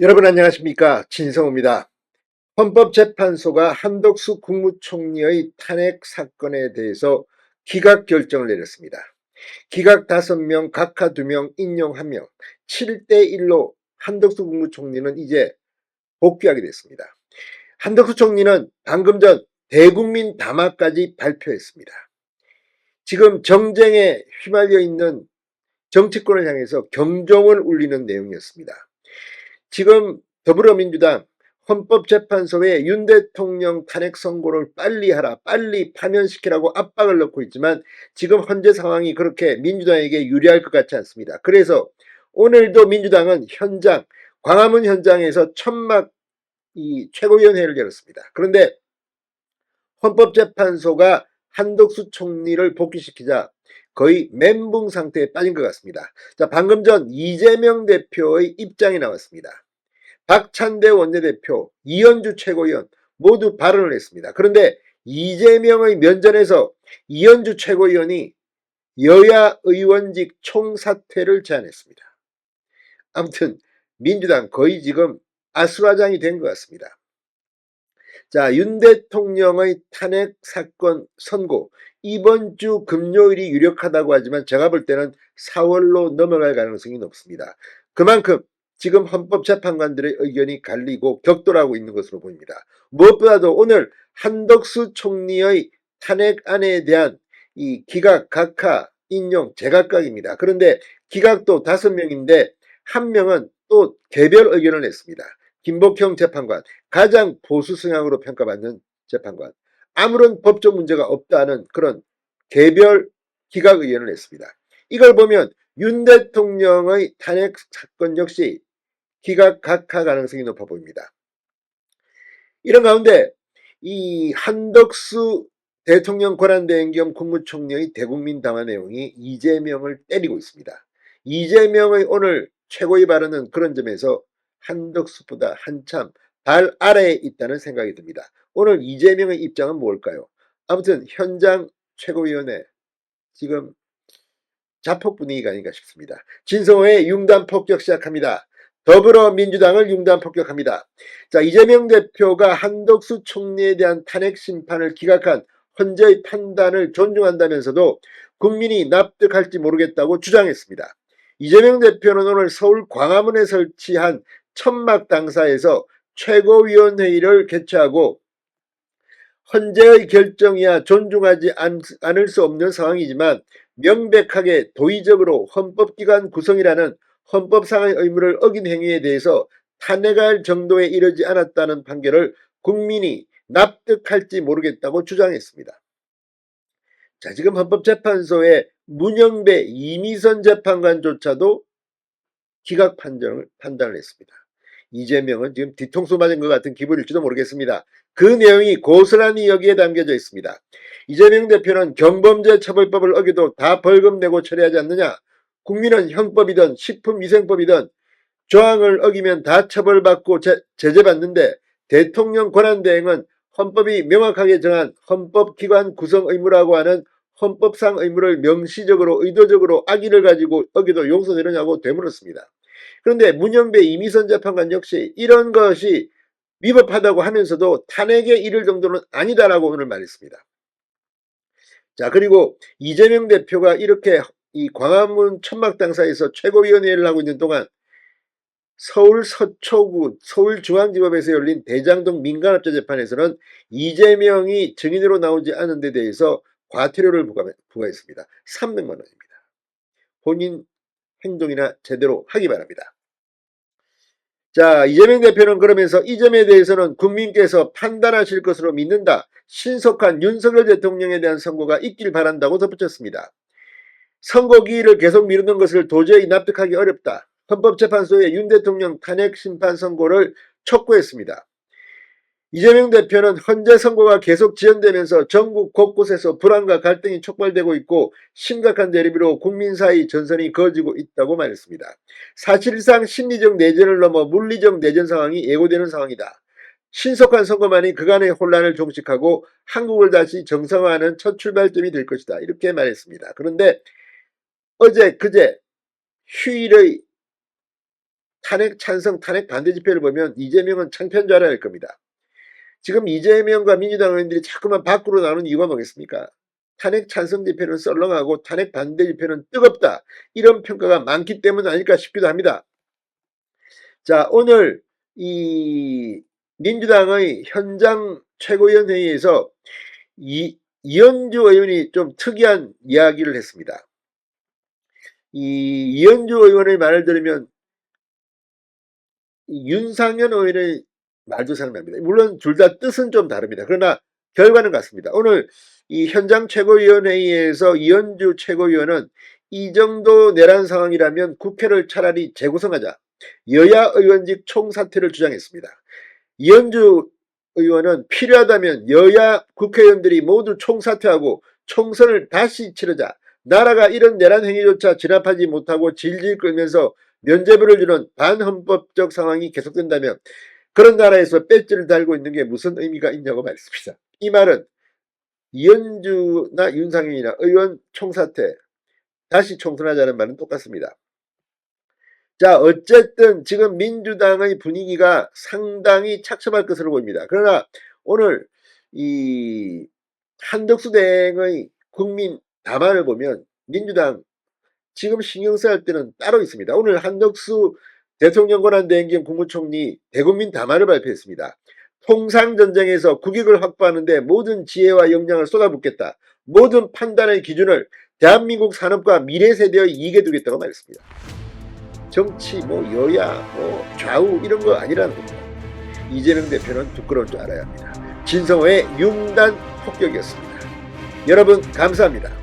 여러분 안녕하십니까, 진성호입니다. 헌법재판소가 한덕수 국무총리의 탄핵 사건에 대해서 기각 결정을 내렸습니다. 기각 5명, 각하 2명, 인용 1명, 7대1로 한덕수 국무총리는 이제 복귀하게 됐습니다. 한덕수 총리는 방금 전 대국민 담화까지 발표했습니다. 지금 정쟁에 휘말려 있는 정치권을 향해서 경종을 울리는 내용이었습니다. 지금 더불어민주당 헌법재판소에 윤 대통령 탄핵 선고를 빨리 하라, 빨리 파면시키라고 압박을 넣고 있지만 지금 현재 상황이 그렇게 민주당에게 유리할 것 같지 않습니다. 그래서 오늘도 민주당은 광화문 현장에서 천막 최고위원회를 열었습니다. 그런데 헌법재판소가 한덕수 총리를 복귀시키자 거의 멘붕 상태에 빠진 것 같습니다. 자, 방금 전 이재명 대표의 입장이 나왔습니다. 박찬대 원내대표, 이현주 최고위원 모두 발언을 했습니다. 그런데 이재명의 면전에서 이현주 최고위원이 여야 의원직 총사퇴를 제안했습니다. 아무튼 민주당 거의 지금 아수라장이 된 것 같습니다. 자, 윤 대통령의 탄핵 사건 선고 이번 주 금요일이 유력하다고 하지만 제가 볼 때는 4월로 넘어갈 가능성이 높습니다. 그만큼 지금 헌법재판관들의 의견이 갈리고 격돌하고 있는 것으로 보입니다. 무엇보다도 오늘 한덕수 총리의 탄핵안에 대한 이 기각, 각하, 인용 제각각입니다. 그런데 기각도 5명인데 1명은 또 개별 의견을 냈습니다. 김복형 재판관, 가장 보수 성향으로 평가받는 재판관, 아무런 법적 문제가 없다는 그런 개별 기각 의견을 냈습니다. 이걸 보면 윤 대통령의 탄핵 사건 역시 기각 각하 가능성이 높아 보입니다. 이런 가운데 이 한덕수 대통령 권한대행 겸 국무총리의 대국민 담화 내용이 이재명을 때리고 있습니다. 이재명의 오늘 최고의 발언은 그런 점에서 한덕수보다 한참 발 아래에 있다는 생각이 듭니다. 오늘 이재명의 입장은 뭘까요? 아무튼 현장 최고위원회 지금 자폭 분위기가 아닌가 싶습니다. 진성호의 융단 폭격 시작합니다. 더불어민주당을 융단 폭격합니다. 자, 이재명 대표가 한덕수 총리에 대한 탄핵 심판을 기각한 헌재의 판단을 존중한다면서도 국민이 납득할지 모르겠다고 주장했습니다. 이재명 대표는 오늘 서울 광화문에 설치한 천막 당사에서 최고위원회의를 개최하고 헌재의 결정이야 존중하지 않을 수 없는 상황이지만 명백하게 도의적으로 헌법기관 구성이라는 헌법상의 의무를 어긴 행위에 대해서 탄핵할 정도에 이르지 않았다는 판결을 국민이 납득할지 모르겠다고 주장했습니다. 자, 지금 헌법재판소의 문영배 이미선 재판관조차도 기각 판단을 했습니다. 이재명은 지금 뒤통수 맞은 것 같은 기분일지도 모르겠습니다. 그 내용이 고스란히 여기에 담겨져 있습니다. 이재명 대표는 경범죄 처벌법을 어기도 다 벌금 내고 처리하지 않느냐? 국민은 형법이든 식품위생법이든 조항을 어기면 다 처벌받고 제재받는데 대통령 권한대행은 헌법이 명확하게 정한 헌법기관 구성 의무라고 하는 헌법상 의무를 명시적으로 의도적으로 악의를 가지고 어기도 용서되느냐고 되물었습니다. 그런데 문영배 이미선 재판관 역시 이런 것이 위법하다고 하면서도 탄핵에 이를 정도는 아니다라고 오늘 말했습니다. 자, 그리고 이재명 대표가 이렇게 이 광화문 천막당사에서 최고위원회를 하고 있는 동안 서울 서초구 서울중앙지법에서 열린 대장동 민간업자 재판에서는 이재명이 증인으로 나오지 않은 데 대해서 과태료를 부과했습니다. 300만 원입니다. 본인 행동이나 제대로 하기 바랍니다. 자, 이재명 대표는 그러면서 이 점에 대해서는 국민께서 판단하실 것으로 믿는다. 신속한 윤석열 대통령에 대한 선고가 있길 바란다고 덧붙였습니다. 선고 기일을 계속 미루는 것을 도저히 납득하기 어렵다. 헌법재판소에 윤 대통령 탄핵 심판 선고를 촉구했습니다. 이재명 대표는 헌재 선고가 계속 지연되면서 전국 곳곳에서 불안과 갈등이 촉발되고 있고 심각한 대립으로 국민 사이 전선이 거지고 있다고 말했습니다. 사실상 심리적 내전을 넘어 물리적 내전 상황이 예고되는 상황이다. 신속한 선거만이 그간의 혼란을 종식하고 한국을 다시 정상화하는 첫 출발점이 될 것이다. 이렇게 말했습니다. 그런데 어제 그제 휴일의 탄핵 찬성, 탄핵 반대 집회를 보면 이재명은 창피한 줄 알아야 할 겁니다. 지금 이재명과 민주당 의원들이 자꾸만 밖으로 나오는 이유가 뭐겠습니까? 탄핵 찬성 집회는 썰렁하고 탄핵 반대 집회는 뜨겁다. 이런 평가가 많기 때문 아닐까 싶기도 합니다. 자, 오늘 이 민주당의 현장 최고위원회의에서 이현주 의원이 좀 특이한 이야기를 했습니다. 이 이현주 의원의 말을 들으면 윤상현 의원의 말도 생각납니다. 물론 둘 다 뜻은 좀 다릅니다. 그러나 결과는 같습니다. 오늘 이 현장 최고위원회의에서 이현주 최고위원은 이 정도 내란 상황이라면 국회를 차라리 재구성하자. 여야 의원직 총사퇴를 주장했습니다. 이현주 의원은 필요하다면 여야 국회의원들이 모두 총사퇴하고 총선을 다시 치르자. 나라가 이런 내란 행위조차 진압하지 못하고 질질 끌면서 면죄부를 주는 반헌법적 상황이 계속된다면 그런 나라에서 배지를 달고 있는 게 무슨 의미가 있냐고 말했습니다. 이 말은 이현주나 윤상현이나 의원 총사퇴 다시 총선하자는 말은 똑같습니다. 자, 어쨌든 지금 민주당의 분위기가 상당히 착잡할 것으로 보입니다. 그러나 오늘 이 한덕수 대행의 국민 담화를 보면 민주당 지금 신경 써야 할 때는 따로 있습니다. 오늘 한덕수 대통령 권한대행 겸 국무총리 대국민 담화를 발표했습니다. 통상전쟁에서 국익을 확보하는데 모든 지혜와 역량을 쏟아붓겠다. 모든 판단의 기준을 대한민국 산업과 미래 세대의 이익에 두겠다고 말했습니다. 정치, 여야, 좌우 이런 거 아니라는 겁니다. 이재명 대표는 부끄러운 줄 알아야 합니다. 진성호의 융단 폭격이었습니다. 여러분 감사합니다.